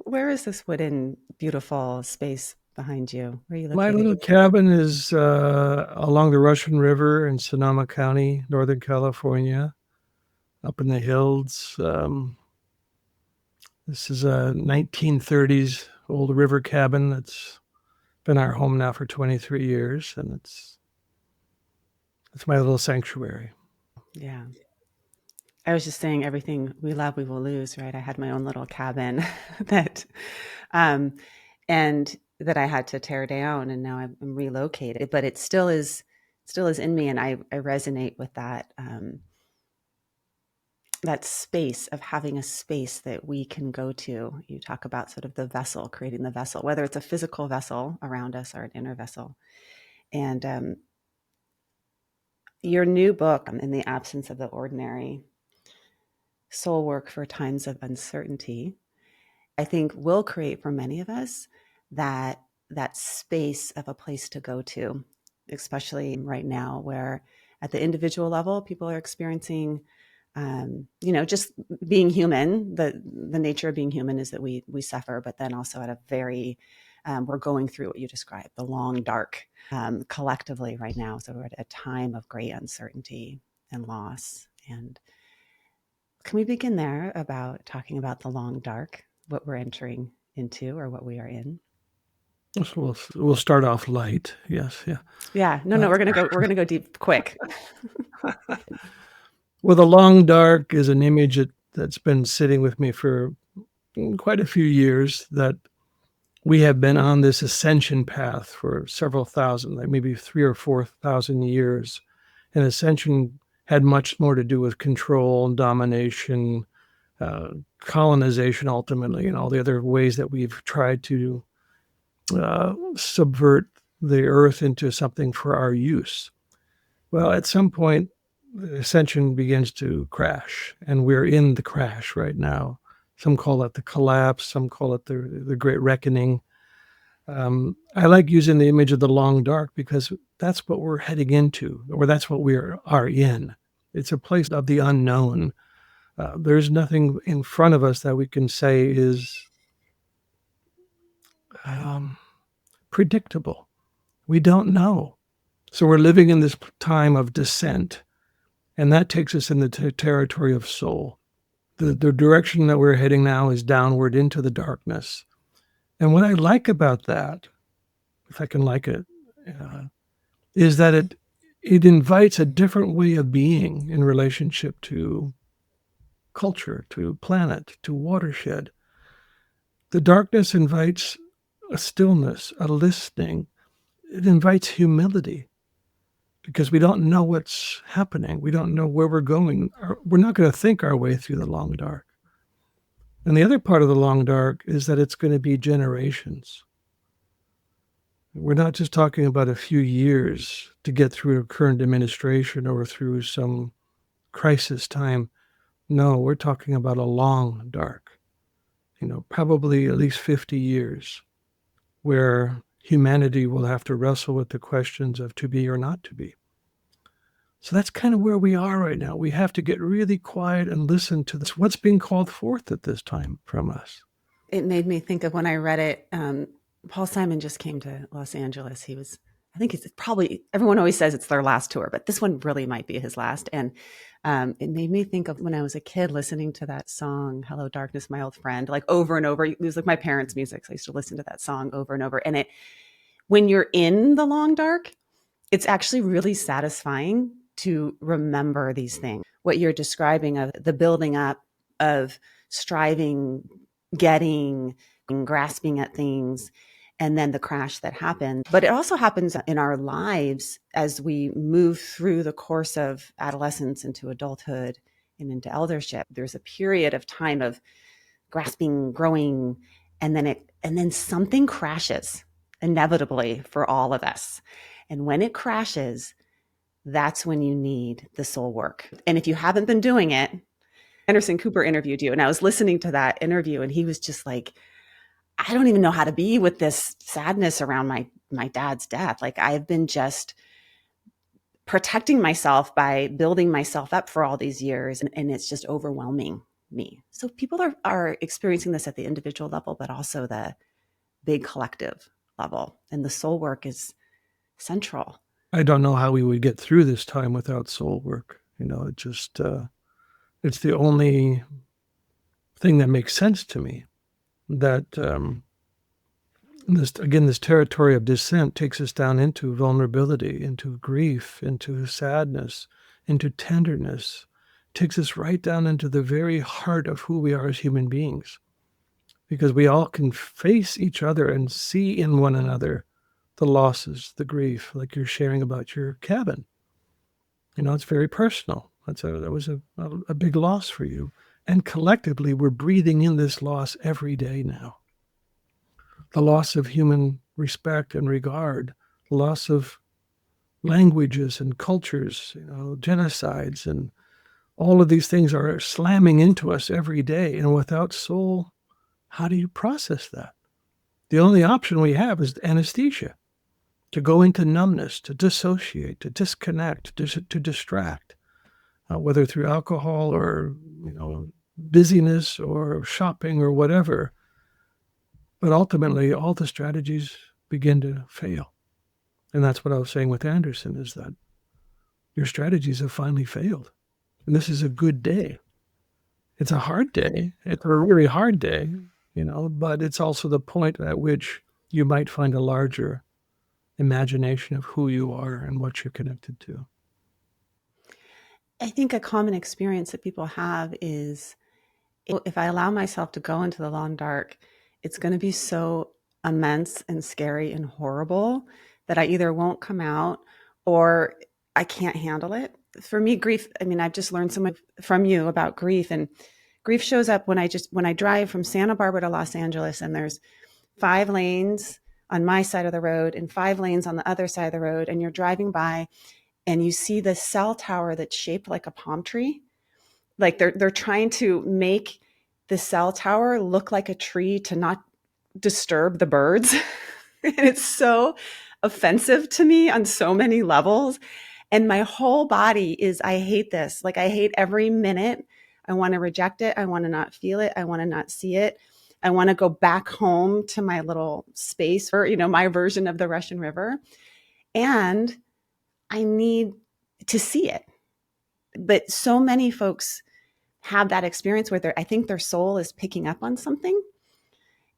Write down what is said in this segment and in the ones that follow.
where is this wooden, beautiful space behind you? Where are you My located? little cabin is along the Russian River in Sonoma County, Northern California, up in the hills. This is a 1930s old river cabin that's been our home now for 23 years, and it's my little sanctuary. Yeah. I was just saying everything we love, we will lose, right? I had my own little cabin that, um, and that I had to tear down, and now I'm relocated, but it still is in me. And I resonate with that, that space of having a space that we can go to. You talk about sort of the vessel, creating the vessel, whether it's a physical vessel around us or an inner vessel. And your new book, In the Absence of the Ordinary, Soul Work for Times of Uncertainty, I think will create for many of us that space of a place to go to, especially right now, where at the individual level, people are experiencing, just being human. The nature of being human is that we suffer, but then also at a very, we're going through what you described, the long dark, collectively right now. So we're at a time of great uncertainty and loss. And can we begin there about talking about the long dark, what we're entering into or what we are in? So we'll start off light. Yes, yeah. Yeah, no, Uh, we're gonna go deep quick. well, the long dark is an image that's been sitting with me for quite a few years. That we have been on this ascension path for several thousand, like maybe 3 or 4 thousand years. And ascension had much more to do with control and domination, uh, colonization, ultimately, and all the other ways that we've tried to subvert the earth into something for our use. Well, at some point, the ascension begins to crash, and we're in the crash right now. Some call it the collapse, some call it the great reckoning. I like using the image of the long dark because that's what we're heading into, or that's what are in. It's a place of the unknown. There's nothing in front of us that we can say is um, predictable. We don't know. So we're living in this time of descent, and that takes us in the territory of soul. The direction that we're heading now is downward into the darkness. And what I like about that, if I can like it, uh, is that it invites a different way of being in relationship to culture, to planet, to watershed. The darkness invites a stillness, a listening. It invites humility because we don't know what's happening. We don't know where we're going. We're not going to think our way through the long dark. And the other part of the long dark is that it's going to be generations. We're not just talking about a few years to get through a current administration or through some crisis time. No, we're talking about a long dark, probably at least 50 years, where humanity will have to wrestle with the questions of to be or not to be. So that's kind of where we are right now. We have to get really quiet and listen to this, what's being called forth at this time from us. It made me think of when I read it. Paul Simon just came to Los Angeles. I think it's probably, everyone always says it's their last tour, but this one really might be his last. And it made me think of when I was a kid listening to that song, Hello Darkness, My Old Friend, like over and over. It was like my parents' music. So I used to listen to that song over and over. And when you're in the long dark, it's actually really satisfying to remember these things. What you're describing of the building up of striving, getting, and grasping at things, and then the crash that happened. But it also happens in our lives as we move through the course of adolescence into adulthood and into eldership. There's a period of time of grasping, growing, and then something crashes inevitably for all of us. And when it crashes, that's when you need the soul work. And if you haven't been doing it, Anderson Cooper interviewed you, and I was listening to that interview, and he was just like, I don't even know how to be with this sadness around my dad's death. Like, I've been just protecting myself by building myself up for all these years, and it's just overwhelming. me. So people are experiencing this at the individual level, but also the big collective level. And the soul work is central. I don't know how we would get through this time without soul work. It just, it's the only thing that makes sense to me, that this territory of descent takes us down into vulnerability, into grief, into sadness, into tenderness, takes us right down into the very heart of who we are as human beings, because we all can face each other and see in one another the losses, the grief, like you're sharing about your cabin. It's very personal. That was a big loss for you. And collectively, we're breathing in this loss every day now. The loss of human respect and regard, the loss of languages and cultures, genocides, and all of these things are slamming into us every day. And without soul, how do you process that? The only option we have is anesthesia, to go into numbness, to dissociate, to disconnect, to distract, whether through alcohol or, busyness or shopping or whatever. But ultimately, all the strategies begin to fail. And that's what I was saying with Anderson, is that your strategies have finally failed. And this is a good day. It's a hard day. It's a really hard day, but it's also the point at which you might find a larger imagination of who you are and what you're connected to. I think a common experience that people have is, if I allow myself to go into the long dark, it's going to be so immense and scary and horrible that I either won't come out or I can't handle it. For me, grief, I've just learned so much from you about grief, and grief shows up when I drive from Santa Barbara to Los Angeles, and there's 5 lanes on my side of the road and 5 lanes on the other side of the road, and you're driving by and you see the cell tower that's shaped like a palm tree. Like they're trying to make the cell tower look like a tree to not disturb the birds. And it's so offensive to me on so many levels. And my whole body is, I hate this. Like, I hate every minute. I want to reject it. I want to not feel it. I want to not see it. I want to go back home to my little space, or, my version of the Russian River. And I need to see it. But so many folks have that experience where I think their soul is picking up on something,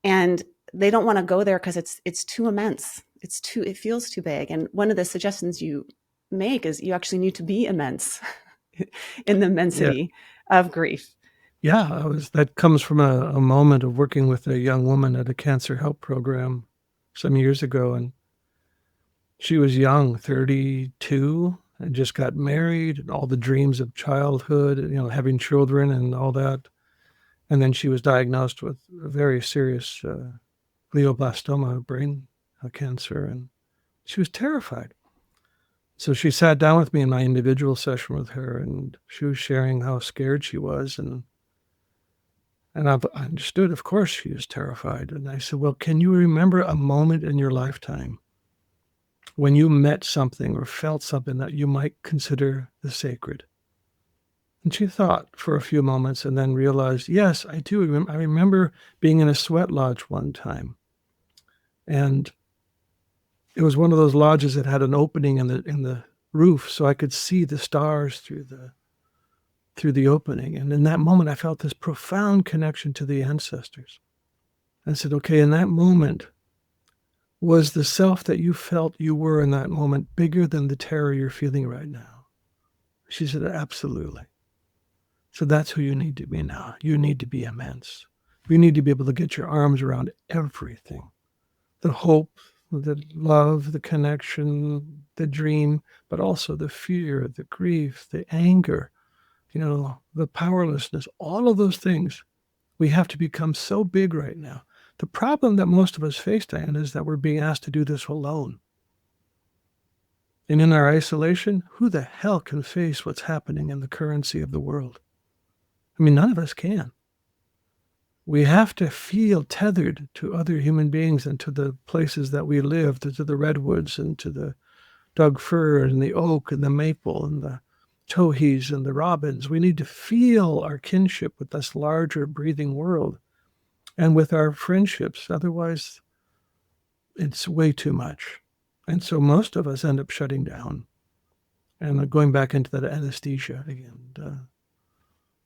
and they don't want to go there because it's too immense. It feels too big. And one of the suggestions you make is you actually need to be immense in the immensity of grief. Yeah, that comes from a moment of working with a young woman at a cancer help program some years ago. And she was young, 32, and just got married, and all the dreams of childhood, having children and all that. And then she was diagnosed with a very serious glioblastoma, brain cancer, and she was terrified. So she sat down with me in my individual session with her, and she was sharing how scared she was. And I understood, of course, she was terrified. And I said, well, can you remember a moment in your lifetime when you met something or felt something that you might consider the sacred? And she thought for a few moments and then realized, yes, I do. I remember being in a sweat lodge one time. And it was one of those lodges that had an opening in the roof, so I could see the stars through the opening. And in that moment, I felt this profound connection to the ancestors. I said, okay, in that moment, was the self that you felt you were in that moment bigger than the terror you're feeling right now? She said, absolutely. So that's who you need to be now. You need to be immense. You need to be able to get your arms around everything. The hope, the love, the connection, the dream, but also the fear, the grief, the anger, the powerlessness, all of those things. We have to become so big right now. The problem that most of us face, Diane, is that we're being asked to do this alone. And in our isolation, who the hell can face what's happening in the currency of the world? None of us can. We have to feel tethered to other human beings and to the places that we live, to the redwoods and to the Doug fir and the oak and the maple and the towhees and the robins. We need to feel our kinship with this larger breathing world and with our friendships. Otherwise, it's way too much. And so most of us end up shutting down and going back into that anesthesia again,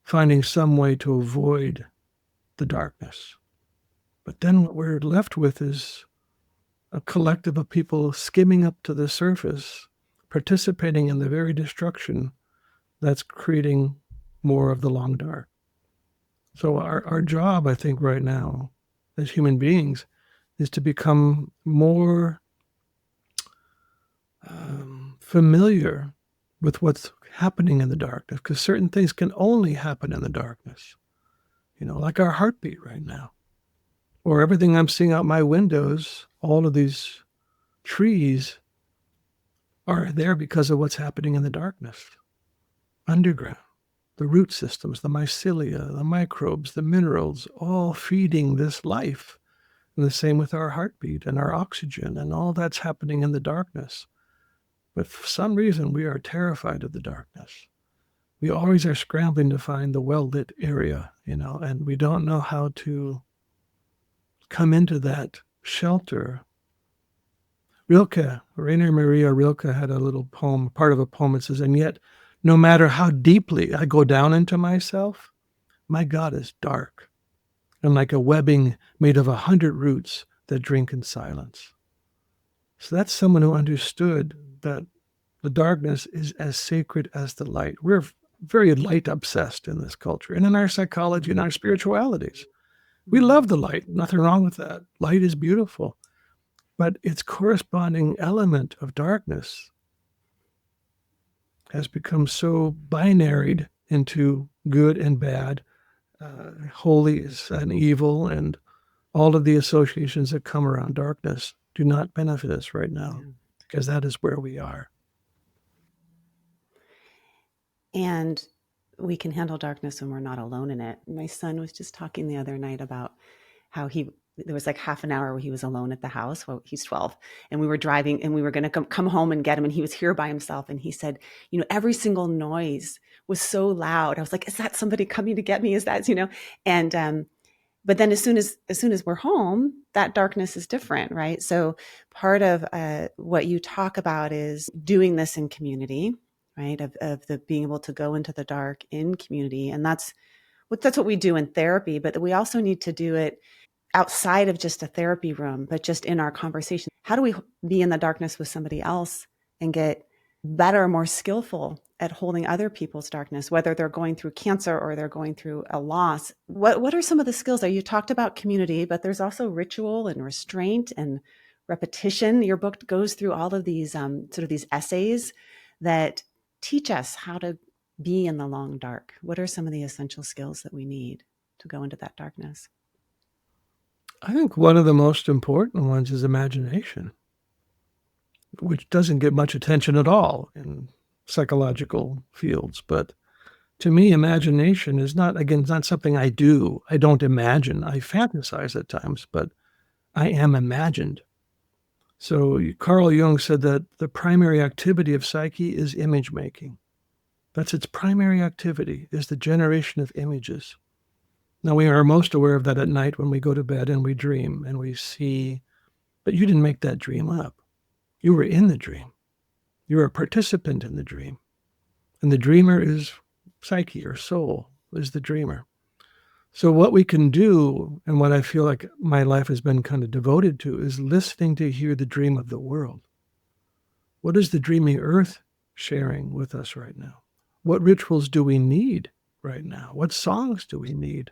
finding some way to avoid the darkness. But then what we're left with is a collective of people skimming up to the surface, participating in the very destruction that's creating more of the long dark. So our job, I think, right now, as human beings, is to become more familiar with what's happening in the darkness, because certain things can only happen in the darkness. Like our heartbeat right now, or everything I'm seeing out my windows, all of these trees are there because of what's happening in the darkness, underground. The root systems, the mycelia, the microbes, the minerals, all feeding this life. And the same with our heartbeat and our oxygen and all that's happening in the darkness. But for some reason, we are terrified of the darkness. We always are scrambling to find the well-lit area, and we don't know how to come into that shelter. Rainer Maria Rilke had a little poem, part of a poem that says, "And yet, no matter how deeply I go down into myself, my God is dark, and like a webbing made of 100 roots that drink in silence." So that's someone who understood that the darkness is as sacred as the light. We're very light obsessed in this culture and in our psychology and our spiritualities. We love the light, nothing wrong with that. Light is beautiful, but its corresponding element of darkness has become so binaried into good and bad, holy and evil, and all of the associations that come around darkness do not benefit us right now, because that is where we are. And we can handle darkness when we're not alone in it. My son was just talking the other night about how there was like half an hour where he was alone at the house. Well, he's 12, and we were driving, and we were going to come home and get him, and he was here by himself. And he said, every single noise was so loud. I was like, is that somebody coming to get me? Is that, and, but then as soon as we're home, that darkness is different, right? So part of what you talk about is doing this in community, right? Of the being able to go into the dark in community. And that's what we do in therapy, but we also need to do it outside of just a therapy room, but just in our conversation. How do we be in the darkness with somebody else and get better, more skillful at holding other people's darkness, whether they're going through cancer or they're going through a loss? What are some of the skills there? You talked about community, but there's also ritual and restraint and repetition. Your book goes through all of these sort of these essays that teach us how to be in the long dark. What are some of the essential skills that we need to go into that darkness? I think one of the most important ones is imagination, which doesn't get much attention at all in psychological fields. But to me, imagination is not something I do. I don't imagine. I fantasize at times, but I am imagined. So Carl Jung said that the primary activity of psyche is image making. That's its primary activity, is the generation of images. Now, we are most aware of that at night when we go to bed and we dream and we see, but you didn't make that dream up. You were in the dream. You were a participant in the dream. And the dreamer is psyche, or soul, is the dreamer. So what we can do, and what I feel like my life has been kind of devoted to, is listening to hear the dream of the world. What is the dreaming earth sharing with us right now? What rituals do we need right now? What songs do we need?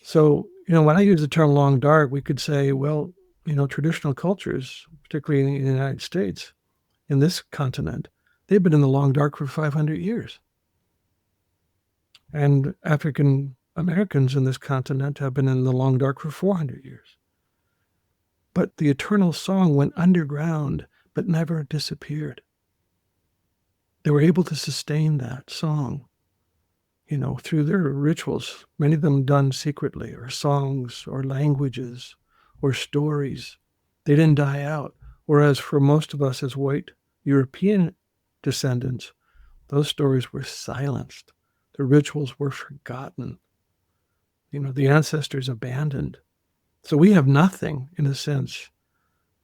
So, when I use the term long dark, we could say, well, traditional cultures, particularly in the United States, in this continent, they've been in the long dark for 500 years. And African Americans in this continent have been in the long dark for 400 years. But the eternal song went underground, but never disappeared. They were able to sustain that song, through their rituals, many of them done secretly, or songs, or languages, or stories. They didn't die out. Whereas for most of us as white European descendants, Those stories were silenced. The rituals were forgotten. The ancestors abandoned. So we have nothing, in a sense.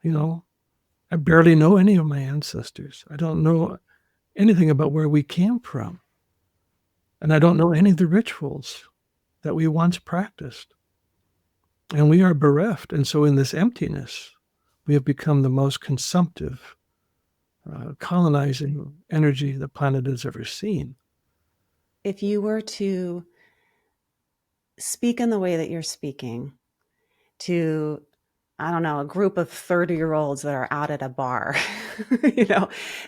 I barely know any of my ancestors. I don't know anything about where we came from. And I don't know any of the rituals that we once practiced. And we are bereft. And so in this emptiness, we have become the most consumptive, colonizing energy the planet has ever seen. If you were to speak in the way that you're speaking to, I don't know, a group of 30-year-olds that are out at a bar,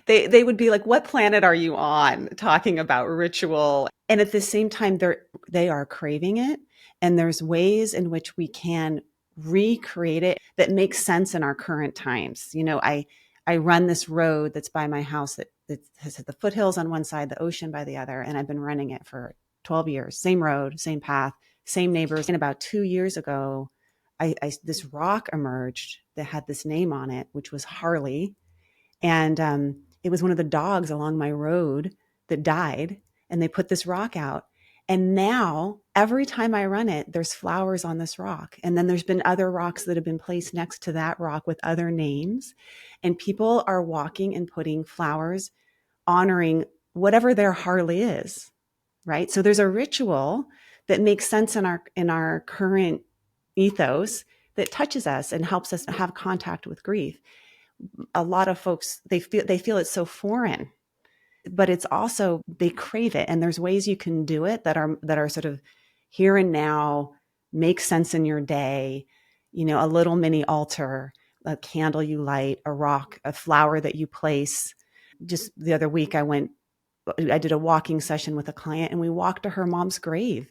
they would be like, what planet are you on, talking about ritual? And at the same time, they are craving it. And there's ways in which we can recreate it that makes sense in our current times. I run this road that's by my house that has the foothills on one side, the ocean by the other. And I've been running it for 12 years, same road, same path, same neighbors. And about 2 years ago, this rock emerged that had this name on it, which was Harley. And it was one of the dogs along my road that died. And they put this rock out. And now every time I run it, there's flowers on this rock. And then there's been other rocks that have been placed next to that rock with other names. And people are walking and putting flowers honoring whatever their Harley is, right? So there's a ritual that makes sense in our current ethos that touches us and helps us have contact with grief. A lot of folks, they feel it's so foreign, but it's also, they crave it. And there's ways you can do it that are sort of here and now, make sense in your day, a little mini altar, a candle you light, a rock, a flower that you place. Just the other week, I did a walking session with a client, and we walked to her mom's grave,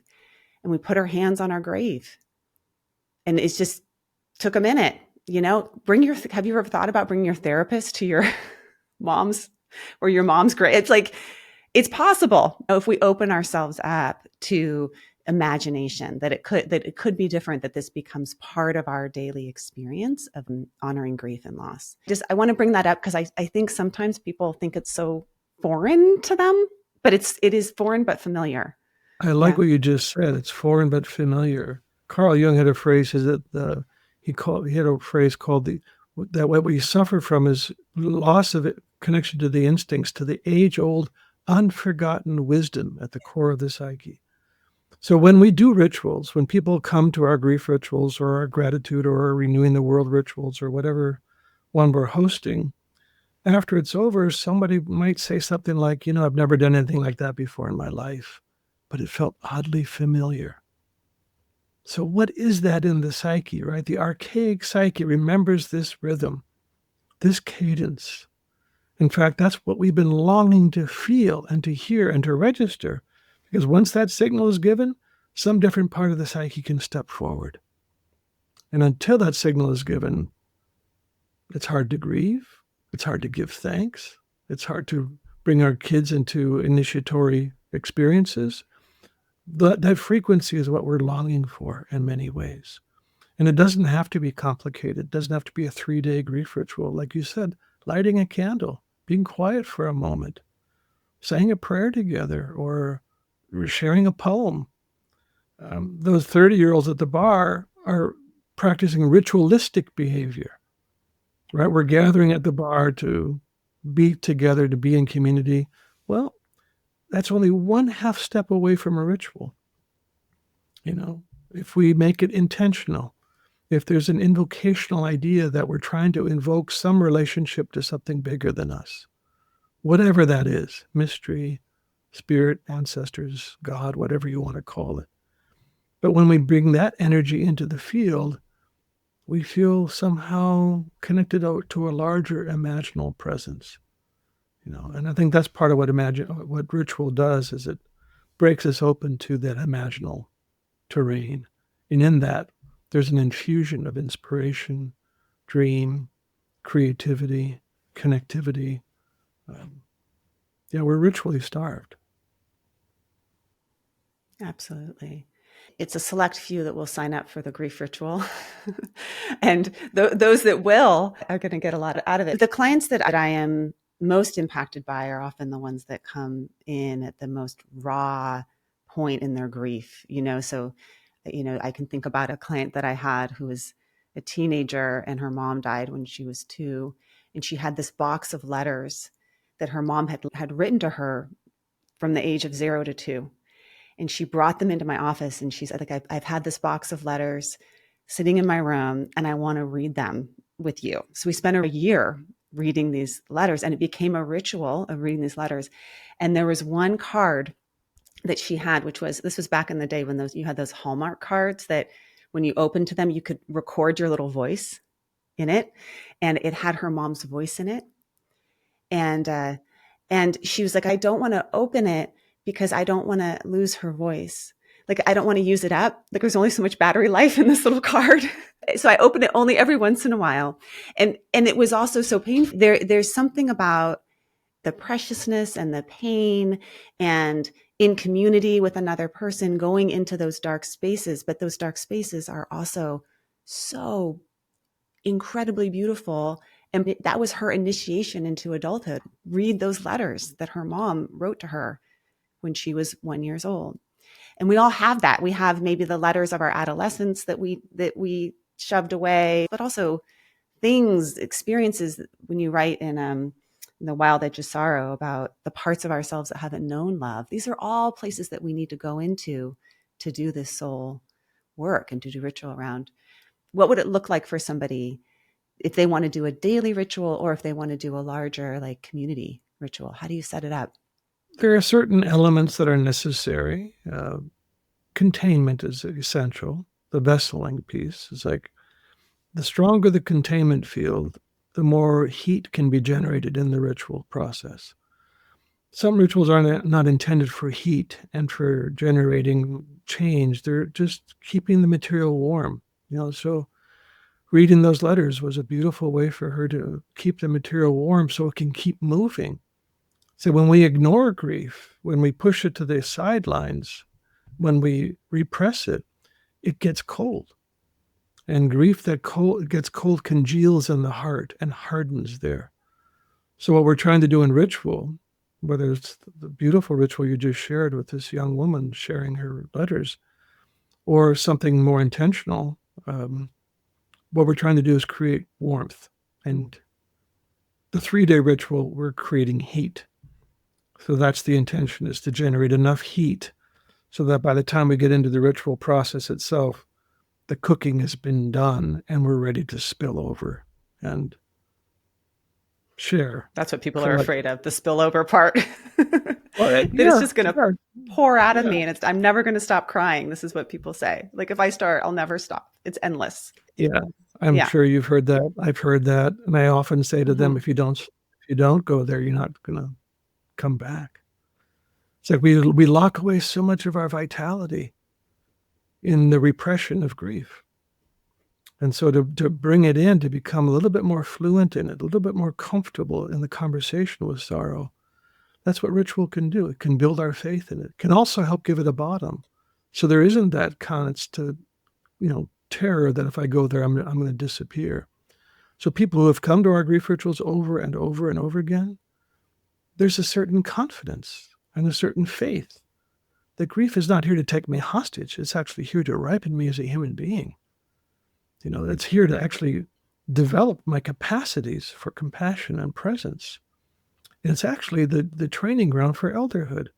and we put our hands on our grave. And it just took a minute, have you ever thought about bringing your therapist to your mom's or your mom's grave? It's like, it's possible if we open ourselves up to imagination that it could be different, that this becomes part of our daily experience of honoring grief and loss. I want to bring that up because I think sometimes people think it's so foreign to them, but it is foreign but familiar. I like what you just said. It's foreign but familiar. Carl Jung had a phrase, he had a phrase called that what we suffer from is loss of connection to the instincts, to the age-old, unforgotten wisdom at the core of the psyche. So when we do rituals, when people come to our grief rituals or our gratitude or our renewing the world rituals or whatever one we're hosting, after it's over, somebody might say something like, I've never done anything like that before in my life, but it felt oddly familiar. So what is that in the psyche, right? The archaic psyche remembers this rhythm, this cadence. In fact, that's what we've been longing to feel and to hear and to register, because once that signal is given, some different part of the psyche can step forward. And until that signal is given, it's hard to grieve. It's hard to give thanks. It's hard to bring our kids into initiatory experiences. That frequency is what we're longing for in many ways. And it doesn't have to be complicated. It doesn't have to be a 3-day grief ritual. Like you said, lighting a candle, being quiet for a moment, saying a prayer together, or sharing a poem. Those 30-year-olds at the bar are practicing ritualistic behavior, right? We're gathering at the bar to be together, to be in community. Well, that's only one half step away from a ritual. If we make it intentional, if there's an invocational idea that we're trying to invoke some relationship to something bigger than us, whatever that is, mystery, spirit, ancestors, God, whatever you want to call it. But when we bring that energy into the field, we feel somehow connected to a larger imaginal presence. And I think that's part of what ritual does, is it breaks us open to that imaginal terrain. And in that, there's an infusion of inspiration, dream, creativity, connectivity. We're ritually starved. Absolutely. It's a select few that will sign up for the grief ritual. And those that will are going to get a lot out of it. The clients that I am most impacted by are often the ones that come in at the most raw point in their grief, so I can think about a client that I had who was a teenager, and her mom died when she was 2, and she had this box of letters that her mom had written to her from the age of 0 to 2. And she brought them into my office, and she said, like, I've had this box of letters sitting in my room, and I want to read them with you. So we spent a year reading these letters, and it became a ritual of reading these letters. And there was one card that she had, this was back in the day when you had those Hallmark cards that when you opened to them, you could record your little voice in it. And it had her mom's voice in it. And she was like, I don't want to open it because I don't want to lose her voice. Like, I don't want to use it up. Like, there's only so much battery life in this little card. So I open it only every once in a while. And it was also so painful. There's something about the preciousness and the pain and in community with another person going into those dark spaces. But those dark spaces are also so incredibly beautiful. And that was her initiation into adulthood. Read those letters that her mom wrote to her when she was 1 year old. And we all have that. We have maybe the letters of our adolescence that we shoved away, but also things, experiences when you write in The Wild Edge of Sorrow about the parts of ourselves that haven't known love. These are all places that we need to go into to do this soul work and to do ritual around. What would it look like for somebody if they want to do a daily ritual or if they want to do a larger like community ritual? How do you set it up? There are certain elements that are necessary. Containment is essential. The vesseling piece is like the stronger the containment field, the more heat can be generated in the ritual process. Some rituals are not intended for heat and for generating change. They're just keeping the material warm. So reading those letters was a beautiful way for her to keep the material warm so it can keep moving. So when we ignore grief, when we push it to the sidelines, when we repress it, it gets cold. And grief that gets cold congeals in the heart and hardens there. So what we're trying to do in ritual, whether it's the beautiful ritual you just shared with this young woman sharing her letters, or something more intentional, what we're trying to do is create warmth. And the 3-day ritual, we're creating heat. So that's the intention, is to generate enough heat so that by the time we get into the ritual process itself, the cooking has been done and we're ready to spill over and share. That's what people are afraid of, the spillover part. That yeah, it's just going to pour out of me and I'm never going to stop crying. This is what people say. Like, if I start, I'll never stop. It's endless. Yeah, I'm sure you've heard that. I've heard that. And I often say to them, if you don't go there, you're not going to come back. It's like we lock away so much of our vitality in the repression of grief. And so to bring it in, to become a little bit more fluent in it, a little bit more comfortable in the conversation with sorrow, that's what ritual can do. It can build our faith in it. It can also help give it a bottom. So there isn't that constant, terror that if I go there, I'm going to disappear. So people who have come to our grief rituals over and over and over again, there's a certain confidence and a certain faith that grief is not here to take me hostage. It's actually here to ripen me as a human being. It's here to actually develop my capacities for compassion and presence. And it's actually the training ground for elderhood.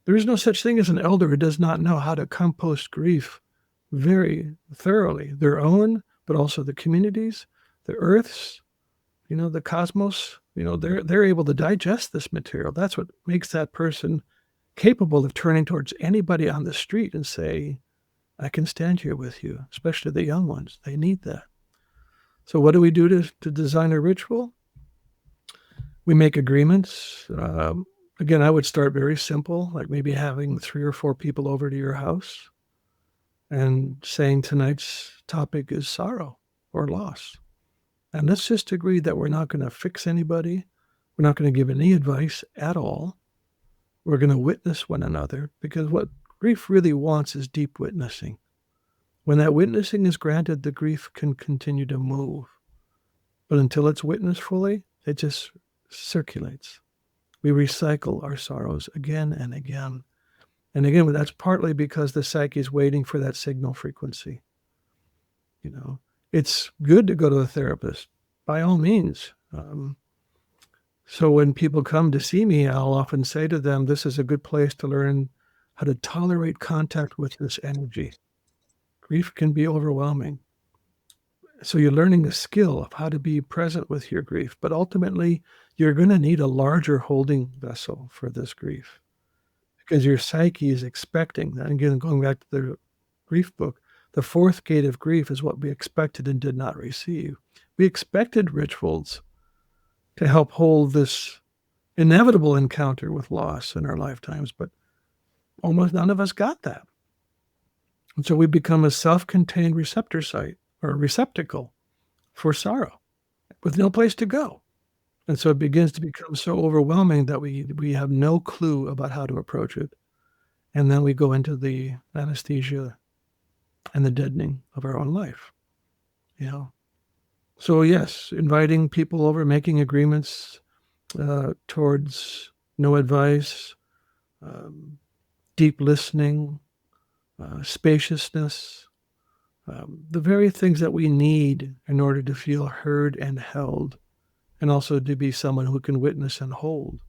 There is no such thing as an elder who does not know how to compost grief very thoroughly, their own, but also the communities, the earths, the cosmos. They're able to digest this material. That's what makes that person capable of turning towards anybody on the street and say, I can stand here with you, especially the young ones. They need that. So what do we do to design a ritual? We make agreements. Again, I would start very simple, like maybe having 3 or 4 people over to your house and saying tonight's topic is sorrow or loss. And let's just agree that we're not going to fix anybody. We're not going to give any advice at all. We're going to witness one another, because what grief really wants is deep witnessing. When that witnessing is granted, the grief can continue to move. But until it's witnessed fully, it just circulates. We recycle our sorrows again and again. And again, that's partly because the psyche is waiting for that signal frequency. It's good to go to a therapist, by all means. So when people come to see me, I'll often say to them, this is a good place to learn how to tolerate contact with this energy. Grief can be overwhelming. So you're learning a skill of how to be present with your grief, but ultimately you're going to need a larger holding vessel for this grief because your psyche is expecting that. Again, going back to the grief book, the fourth gate of grief is what we expected and did not receive. We expected rituals to help hold this inevitable encounter with loss in our lifetimes, but almost none of us got that. And so we become a self-contained receptor site or a receptacle for sorrow with no place to go. And so it begins to become so overwhelming that we have no clue about how to approach it. And then we go into the anesthesia and the deadening of our own life. So yes, inviting people over, making agreements towards no advice, deep listening, spaciousness, the very things that we need in order to feel heard and held, and also to be someone who can witness and hold.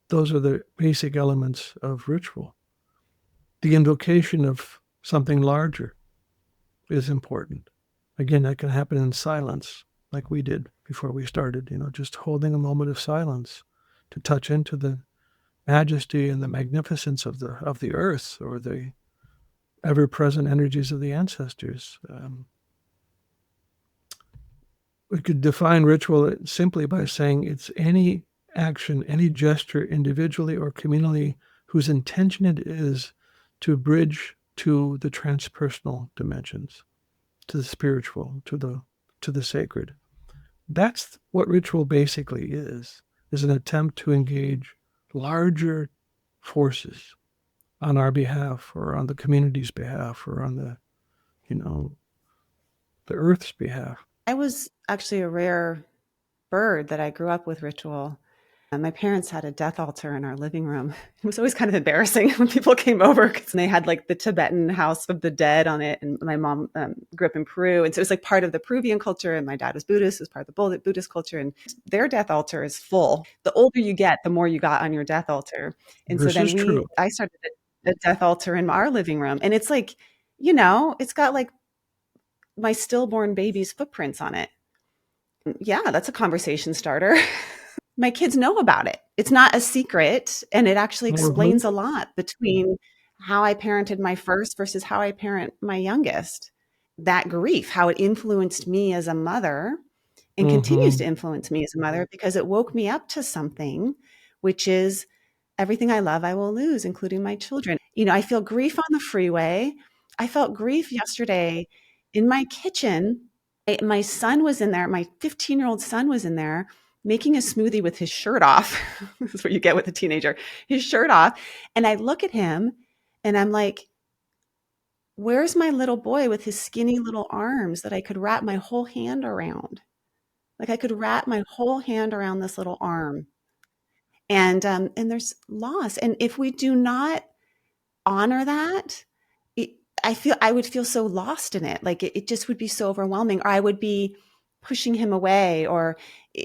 Those are the basic elements of ritual. The invocation of something larger is important. Again, that can happen in silence, like we did before we started, just holding a moment of silence to touch into the majesty and the magnificence of the earth or the ever-present energies of the ancestors. We could define ritual simply by saying it's any action, any gesture, individually or communally, whose intention it is to bridge to the transpersonal dimensions, to the spiritual, to the sacred. That's what ritual basically is an attempt to engage larger forces on our behalf or on the community's behalf or on the earth's behalf. I was actually a rare bird that I grew up with ritual. My parents had a death altar in our living room. It was always kind of embarrassing when people came over because they had like the Tibetan house of the dead on it. And my mom grew up in Peru. And so it was like part of the Peruvian culture. And my dad was Buddhist, it was part of the Buddhist culture. And their death altar is full. The older you get, the more you got on your death altar. And This so is then true. I started a death altar in our living room. And it's like, it's got like my stillborn baby's footprints on it. Yeah, that's a conversation starter. My kids know about it. It's not a secret, and it actually explains a lot between how I parented my first versus how I parent my youngest. That grief, how it influenced me as a mother and continues to influence me as a mother because it woke me up to something, which is everything I love, I will lose, including my children. I feel grief on the freeway. I felt grief yesterday in my kitchen. My son was in there. My 15-year-old son was in there making a smoothie with his shirt off. This is what you get with a teenager, his shirt off. And I look at him and I'm like, where's my little boy with his skinny little arms that I could wrap my whole hand around? Like I could wrap my whole hand around this little arm. And there's loss. And if we do not honor that, it, I would feel so lost in it. Like it just would be so overwhelming, or I would be pushing him away, or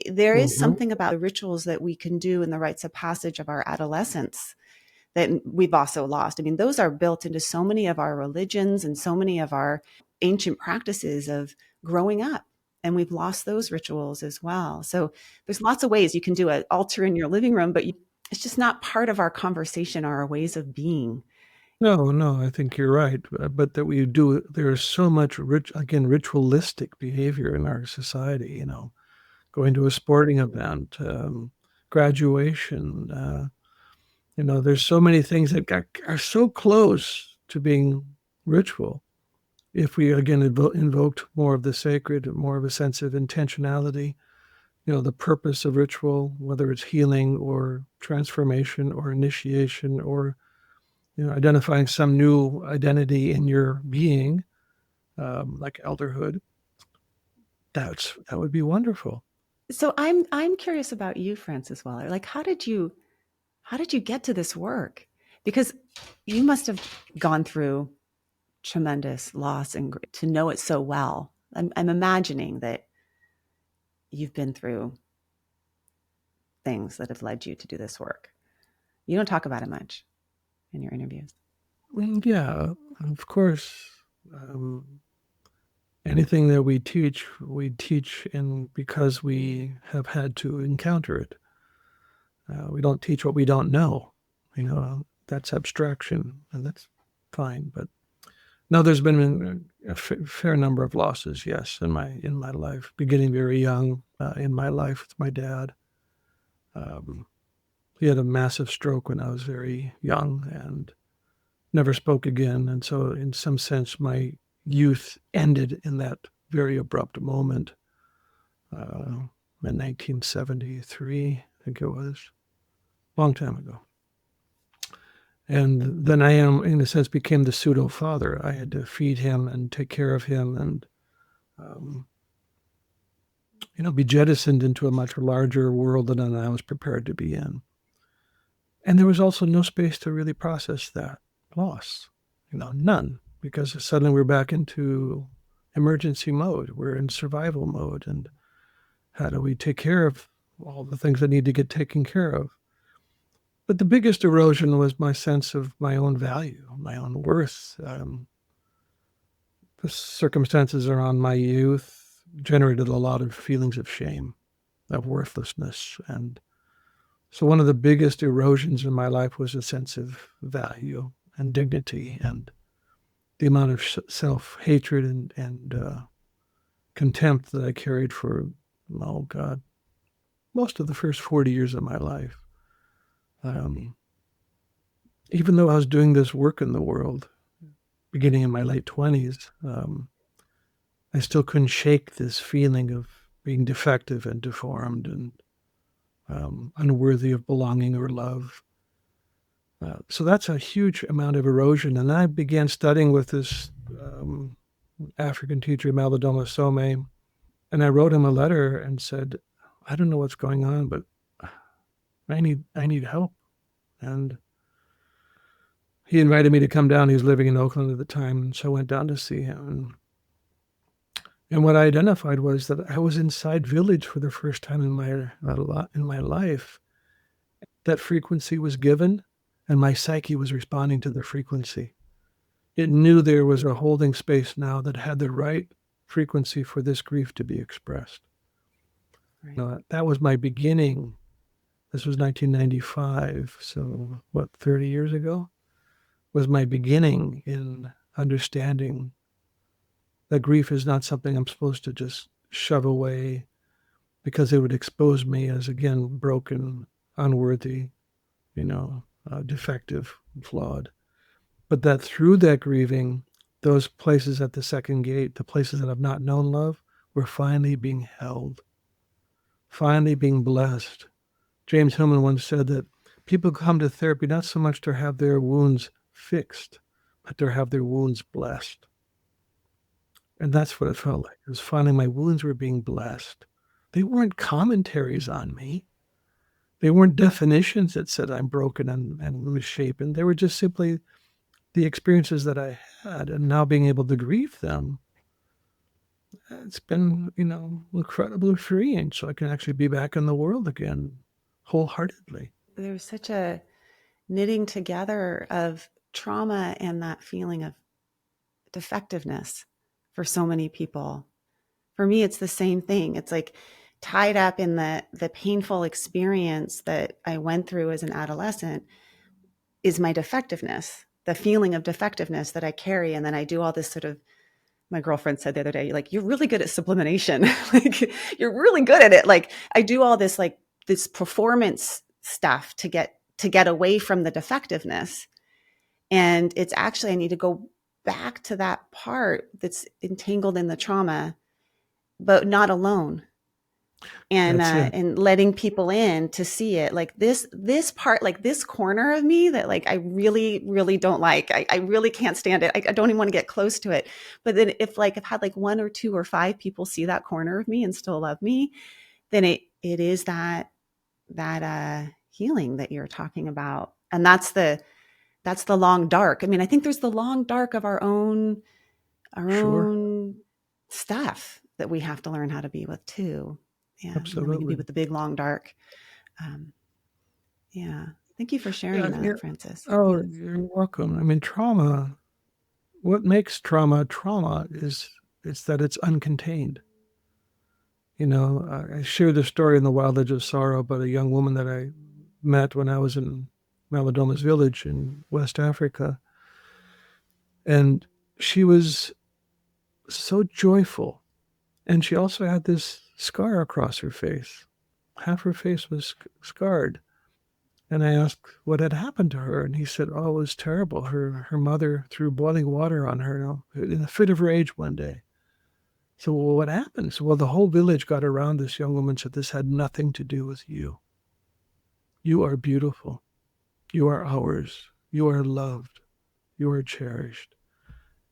there is something about the rituals that we can do in the rites of passage of our adolescence that we've also lost. I mean, those are built into so many of our religions and so many of our ancient practices of growing up. And we've lost those rituals as well. So there's lots of ways you can do an altar in your living room, but it's just not part of our conversation or our ways of being. No, I think you're right. But that we do, there's so much ritualistic behavior in our society, going to a sporting event, graduation, there's so many things that are so close to being ritual. If we, again, invoked more of the sacred, more of a sense of intentionality, the purpose of ritual, whether it's healing or transformation or initiation or identifying some new identity in your being, like elderhood, that would be wonderful. So I'm curious about you, Francis Weller. Like, how did you get to this work? Because you must have gone through tremendous loss and to know it so well. I'm imagining that you've been through things that have led you to do this work. You don't talk about it much in your interviews. Yeah, of course. Um, Anything that we teach in because we have had to encounter it. We don't teach what we don't know. That's abstraction, and that's fine. But no, there's been a fair number of losses, yes, in my life. Beginning very young in my life with my dad. Um, he had a massive stroke when I was very young and never spoke again. And so, in some sense, my youth ended in that very abrupt moment in 1973, I think it was, a long time ago. And then I in a sense, became the pseudo father. I had to feed him and take care of him and, um, be jettisoned into a much larger world than I was prepared to be in. And there was also no space to really process that loss, none, because suddenly we're back into emergency mode. We're in survival mode. And how do we take care of all the things that need to get taken care of? But the biggest erosion was my sense of my own value, my own worth. The circumstances around my youth generated a lot of feelings of shame, of worthlessness. And so one of the biggest erosions in my life was a sense of value and dignity, and the amount of self-hatred and contempt that I carried for, oh God, most of the first 40 years of my life. Even though I was doing this work in the world, beginning in my late 20s, I still couldn't shake this feeling of being defective and deformed and unworthy of belonging or love. So that's a huge amount of erosion. And I began studying with this African teacher, Malidoma Some, and I wrote him a letter and said, I don't know what's going on, but I need help. And he invited me to come down. He was living in Oakland at the time, and so I went down to see him. And what I identified was that I was inside Village for the first time in my life. That frequency was given, and my psyche was responding to the frequency. It knew there was a holding space now that had the right frequency for this grief to be expressed. Right. That was my beginning. This was 1995, so 30 years ago? Was my beginning in understanding that grief is not something I'm supposed to just shove away because it would expose me as, again, broken, unworthy, defective, flawed. But that through that grieving, those places at the second gate, the places that have not known love, were finally being held, finally being blessed. James Hillman once said that people come to therapy not so much to have their wounds fixed, but to have their wounds blessed. And that's what it felt like. It was finally my wounds were being blessed. They weren't commentaries on me. They weren't definitions that said I'm broken and misshapen. They were just simply the experiences that I had, and now being able to grieve them. It's been, incredibly freeing, so I can actually be back in the world again, wholeheartedly. There's such a knitting together of trauma and that feeling of defectiveness for so many people. For me, it's the same thing. It's like tied up in the painful experience that I went through as an adolescent is my defectiveness, the feeling of defectiveness that I carry. And then I do all this sort of, my girlfriend said the other day, like, you're really good at sublimation. Like, you're really good at it. Like, I do all this, like, this performance stuff to get away from the defectiveness. And it's actually, I need to go back to that part that's entangled in the trauma, but not alone. And letting people in to see it, like this part, like this corner of me that, like, I really, really don't like. I really can't stand it. I don't even want to get close to it. But then if I've had like 1 or 2 or 5 people see that corner of me and still love me, then it is that healing that you're talking about. And that's the long dark. I mean, I think there's the long dark of our own Sure. stuff that we have to learn how to be with too. Yeah. And then we can be Absolutely. with the big long dark. Um, yeah. Thank you for Yeah. sharing that, Francis. Oh, Yes. you're welcome. I mean, trauma, what makes trauma trauma is it's that it's uncontained. I shared the story in The Wild Edge of Sorrow about a young woman that I met when I was in Maladoma's village in West Africa. And she was so joyful. And she also had this scar across her face. Half her face was scarred. And I asked what had happened to her. And he said, oh, it was terrible. Her mother threw boiling water on her in a fit of rage one day. So, well, what happened? So, well, the whole village got around this young woman and said, this had nothing to do with you. You are beautiful. You are ours. You are loved. You are cherished.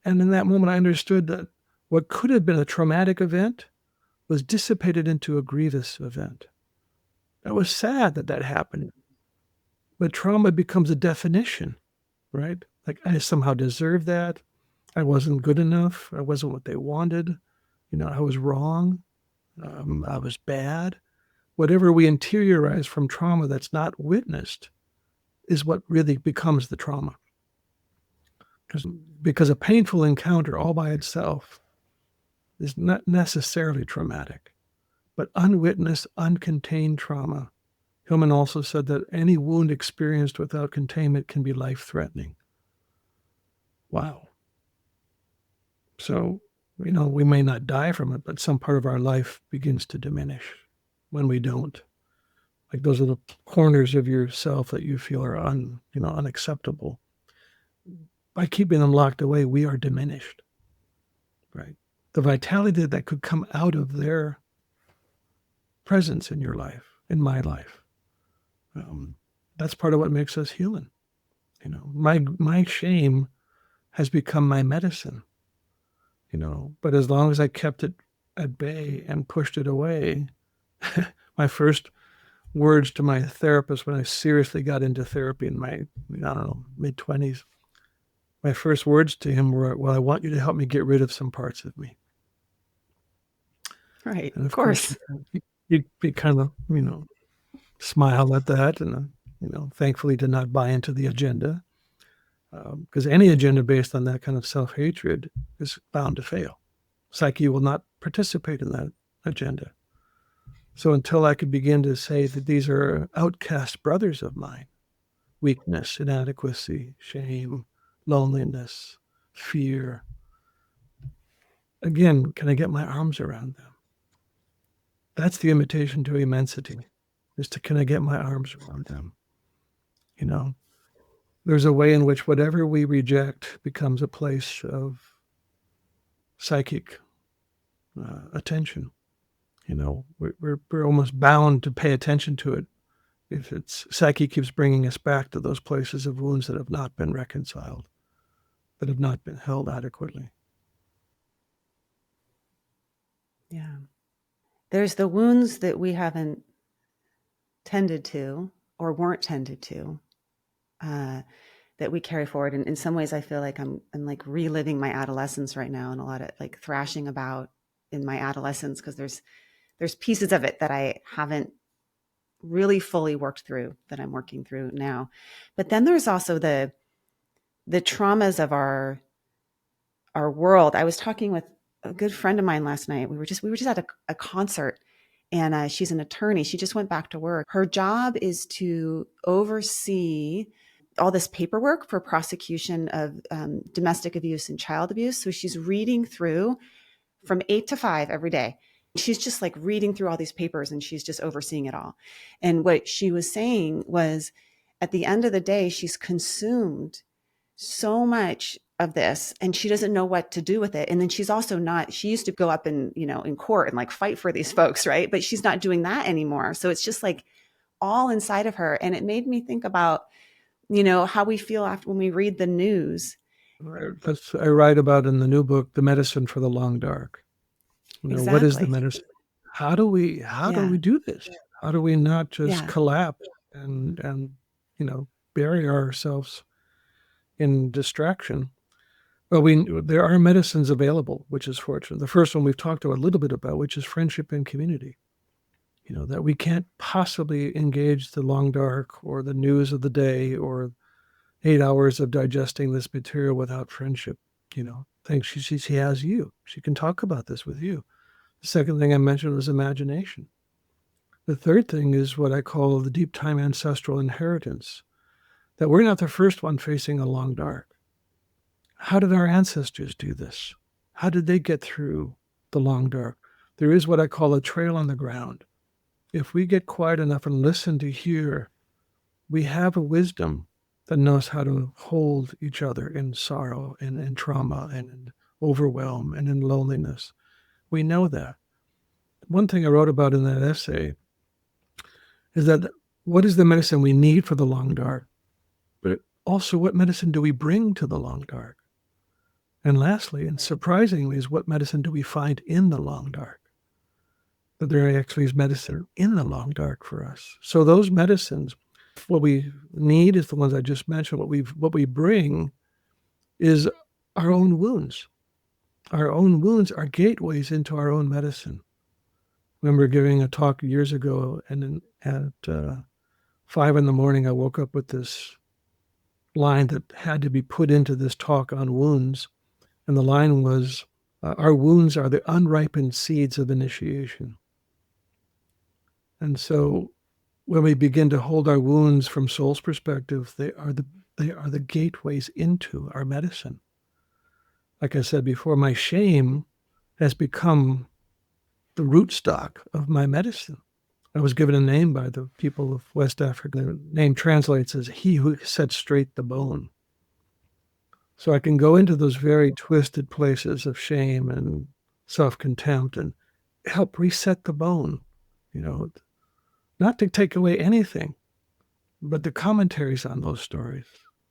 And in that moment, I understood that what could have been a traumatic event was dissipated into a grievous event. That was sad that happened. But trauma becomes a definition, right? Like, I somehow deserve that. I wasn't good enough. I wasn't what they wanted. I was wrong. I was bad. Whatever we interiorize from trauma that's not witnessed is what really becomes the trauma. Because a painful encounter all by itself is not necessarily traumatic, but unwitnessed, uncontained trauma. Hillman also said that any wound experienced without containment can be life-threatening. Wow. So, we may not die from it, but some part of our life begins to diminish when we don't. Like those are the corners of yourself that you feel are unacceptable. By keeping them locked away, we are diminished, right? The vitality that could come out of their presence in your life, in my life, that's part of what makes us human. My shame has become my medicine, but as long as I kept it at bay and pushed it away, my first words to my therapist when I seriously got into therapy in my, mid-20s, my first words to him were, well, I want you to help me get rid of some parts of me. Right. And of course. You'd be kind of, smile at that and, thankfully to not buy into the agenda. Because any agenda based on that kind of self-hatred is bound to fail. Psyche will not participate in that agenda. So until I could begin to say that these are outcast brothers of mine, weakness, inadequacy, shame, loneliness, fear, again, can I get my arms around them? That's the invitation to immensity, is to, can I get my arms around them? There's a way in which whatever we reject becomes a place of psychic attention. We're almost bound to pay attention to it if it's psyche keeps bringing us back to those places of wounds that have not been reconciled, that have not been held adequately. Yeah. There's the wounds that we haven't tended to or weren't tended to that we carry forward. And in some ways, I feel like I'm like reliving my adolescence right now, and a lot of like thrashing about in my adolescence, because there's pieces of it that I haven't really fully worked through that I'm working through now. But then there's also the traumas of our world. I was talking with a good friend of mine last night. We were just at a concert, and she's an attorney. She just went back to work. Her job is to oversee all this paperwork for prosecution of domestic abuse and child abuse. So she's reading through from 8 to 5 every day. She's just like reading through all these papers, and she's just overseeing it all. And what she was saying was, at the end of the day, she's consumed so much of this, and she doesn't know what to do with it. And then she's also not, she used to go up in court and like fight for these folks, right? But she's not doing that anymore. So it's just like all inside of her. And it made me think about, how we feel after when we read the news. I write about in the new book, The Medicine for the Long Dark. What is the Exactly. medicine? How do we Yeah. do this? How do we not just Yeah. collapse and bury ourselves in distraction? Well, there are medicines available, which is fortunate. The first one we've talked a little bit about, which is friendship and community. That we can't possibly engage the long dark or the news of the day or 8 hours of digesting this material without friendship. Thanks. She has you. She can talk about this with you. The second thing I mentioned was imagination. The third thing is what I call the deep time ancestral inheritance, that we're not the first one facing a long dark. How did our ancestors do this? How did they get through the long dark? There is what I call a trail on the ground. If we get quiet enough and listen to hear, we have a wisdom that knows how to hold each other in sorrow and in trauma and in overwhelm and in loneliness. We know that. One thing I wrote about in that essay is that what is the medicine we need for the long dark? But also, what medicine do we bring to the long dark? And lastly, and surprisingly, is what medicine do we find in the long dark? That there actually is medicine in the long dark for us. So those medicines, what we need is the ones I just mentioned. What we bring is our own wounds. Our own wounds are gateways into our own medicine. I remember giving a talk years ago, and at 5 a.m, I woke up with this line that had to be put into this talk on wounds. And the line was, our wounds are the unripened seeds of initiation. And so when we begin to hold our wounds from soul's perspective, they are the gateways into our medicine. Like I said before, my shame has become the rootstock of my medicine. I was given a name by the people of West Africa. The name translates as he who sets straight the bone. So I can go into those very twisted places of shame and self-contempt and help reset the bone, not to take away anything, but the commentaries on those stories.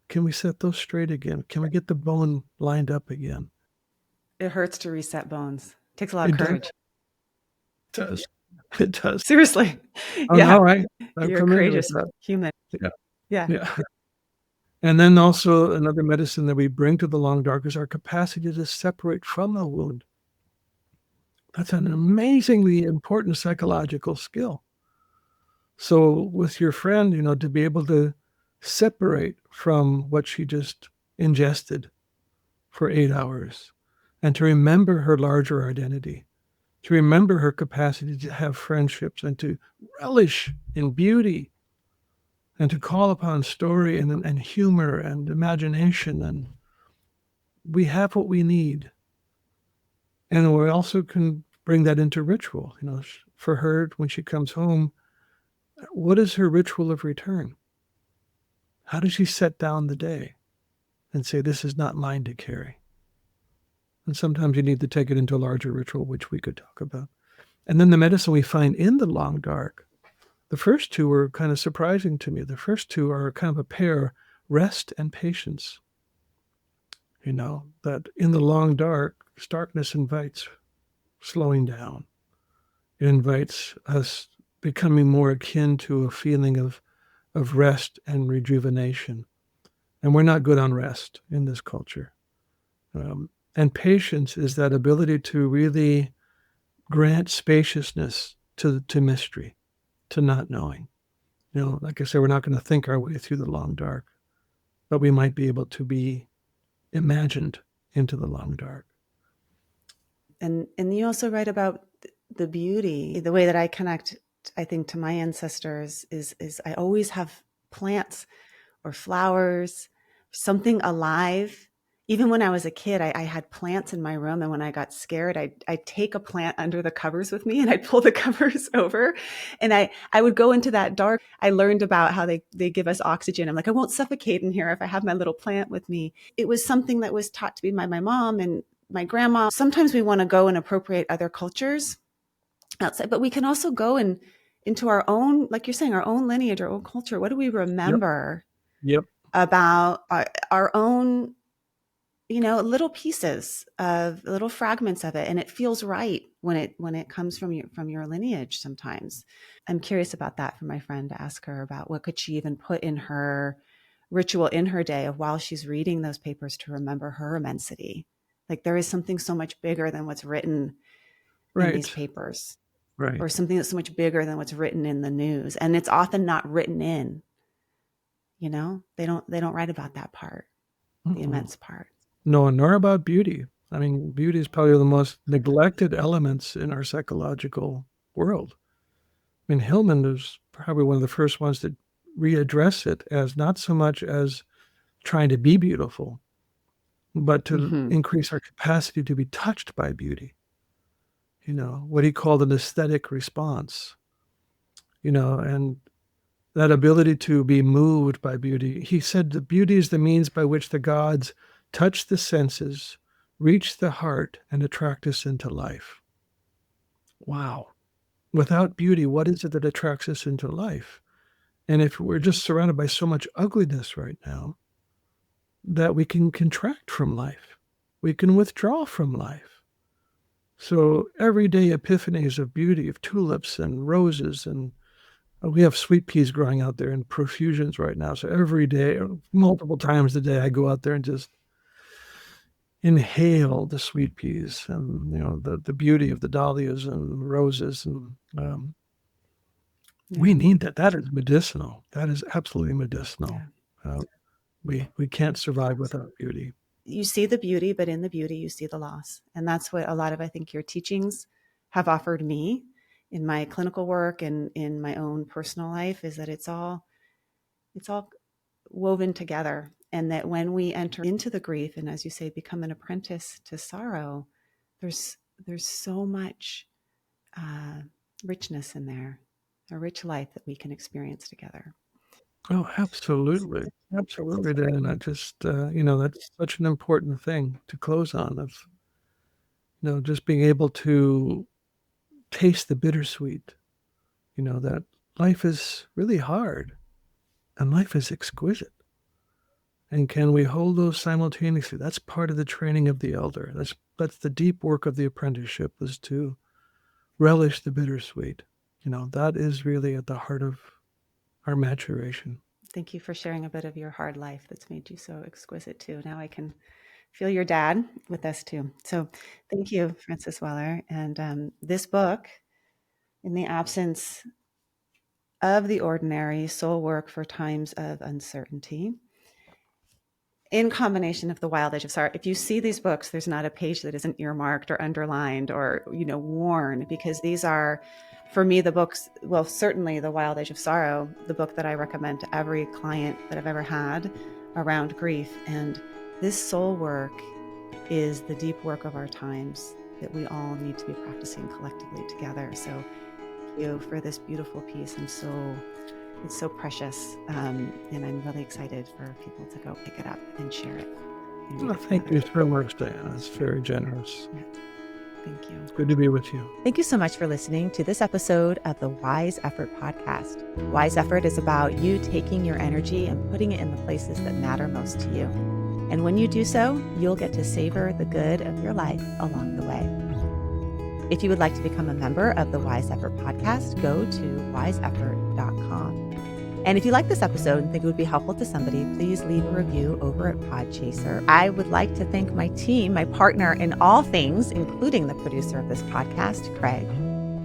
Can we set those straight again? Can we get the bone lined up again? It hurts to reset bones. It takes a lot of It does. courage. It does. It does. Seriously. Oh, Yeah. no, I'm You're a familiar with courageous that. human. Yeah. Yeah. Yeah. And then also another medicine that we bring to the long dark is our capacity to separate from the wound. That's an amazingly important psychological skill. So with your friend, to be able to separate from what she just ingested for 8 hours and to remember her larger identity, to remember her capacity to have friendships and to relish in beauty and to call upon story and humor and imagination. And we have what we need. And we also can bring that into ritual. For her, when she comes home, what is her ritual of return? How does she set down the day and say, this is not mine to carry? And sometimes you need to take it into a larger ritual, which we could talk about. And then the medicine we find in the long dark, the first two were kind of surprising to me. The first two are kind of a pair, rest and patience. That in the long dark, darkness invites slowing down. It invites us becoming more akin to a feeling of rest and rejuvenation. And we're not good on rest in this culture. And patience is that ability to really grant spaciousness to mystery, to not knowing. Like I said, we're not going to think our way through the long dark, but we might be able to be imagined into the long dark. And you also write about the beauty. The way that I connect, I think, to my ancestors is I always have plants or flowers, something alive. Even when I was a kid, I had plants in my room, and when I got scared, I'd take a plant under the covers with me and I'd pull the covers over, and I would go into that dark. I learned about how they give us oxygen. I'm like, I won't suffocate in here if I have my little plant with me. It was something that was taught to me by my mom and my grandma. Sometimes we want to go and appropriate other cultures outside, but we can also go into our own, like you're saying, our own lineage, our own culture. What do we remember Yep. about our own, little pieces of little fragments of it, and it feels right when it comes from your lineage sometimes. I'm curious about that for my friend, to ask her about what could she even put in her ritual in her day of while she's reading those papers to remember her immensity. Like there is something so much bigger than what's written in these Right. papers, Right. or something that's so much bigger than what's written in the news. And it's often not written in, they don't write about that part, the Mm-mm. immense part. No, nor about beauty. I mean, beauty is probably the most neglected elements in our psychological world. I mean, Hillman is probably one of the first ones to readdress it as not so much as trying to be beautiful, but to Mm-hmm. increase our capacity to be touched by beauty. What he called an aesthetic response, and that ability to be moved by beauty. He said that beauty is the means by which the gods touch the senses, reach the heart, and attract us into life. Wow. Without beauty, what is it that attracts us into life? And if we're just surrounded by so much ugliness right now, that we can contract from life, we can withdraw from life. So everyday epiphanies of beauty, of tulips and roses, and we have sweet peas growing out there in profusions right now. So every day, multiple times a day, I go out there and just inhale the sweet peas and the beauty of the dahlias and roses. And we need that. That is medicinal. That is absolutely medicinal. Yeah. We can't survive without beauty. You see the beauty, but in the beauty, you see the loss. And that's what a lot of, I think, your teachings have offered me in my clinical work and in my own personal life, is that it's all woven together. And that when we enter into the grief and, as you say, become an apprentice to sorrow, there's so much richness in there, a rich life that we can experience together. Oh, absolutely. Absolutely, Dan. I just, that's such an important thing to close on, of, just being able to taste the bittersweet, that life is really hard and life is exquisite. And can we hold those simultaneously? That's part of the training of the elder. That's the deep work of the apprenticeship, is to relish the bittersweet. That is really at the heart of our maturation. Thank you for sharing a bit of your hard life that's made you so exquisite too. Now I can feel your dad with us too. So thank you, Francis Weller. And this book, In the Absence of the Ordinary, Soul Work for Times of Uncertainty, in combination of The Wild Age of Sorrow. If you see these books, there's not a page that isn't earmarked or underlined or, worn, because these are, for me, the books, well, certainly The Wild Age of Sorrow, the book that I recommend to every client that I've ever had around grief. And this soul work is the deep work of our times that we all need to be practicing collectively together. So thank you for this beautiful piece. It's so precious, and I'm really excited for people to go pick it up and share it. Well, thank you so much, Diana. It's very generous. Yeah. Thank you. It's good to be with you. Thank you so much for listening to this episode of the Wise Effort podcast. Wise Effort is about you taking your energy and putting it in the places that matter most to you. And when you do so, you'll get to savor the good of your life along the way. If you would like to become a member of the Wise Effort podcast, go to wiseeffort.com. And if you like this episode and think it would be helpful to somebody, please leave a review over at Podchaser. I would like to thank my team, my partner in all things, including the producer of this podcast, Craig,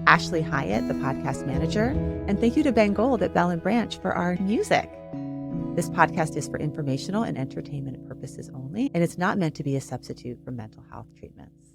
Ashley Hyatt, the podcast manager, and thank you to Ben Gold at Bell & Branch for our music. This podcast is for informational and entertainment purposes only, and it's not meant to be a substitute for mental health treatments.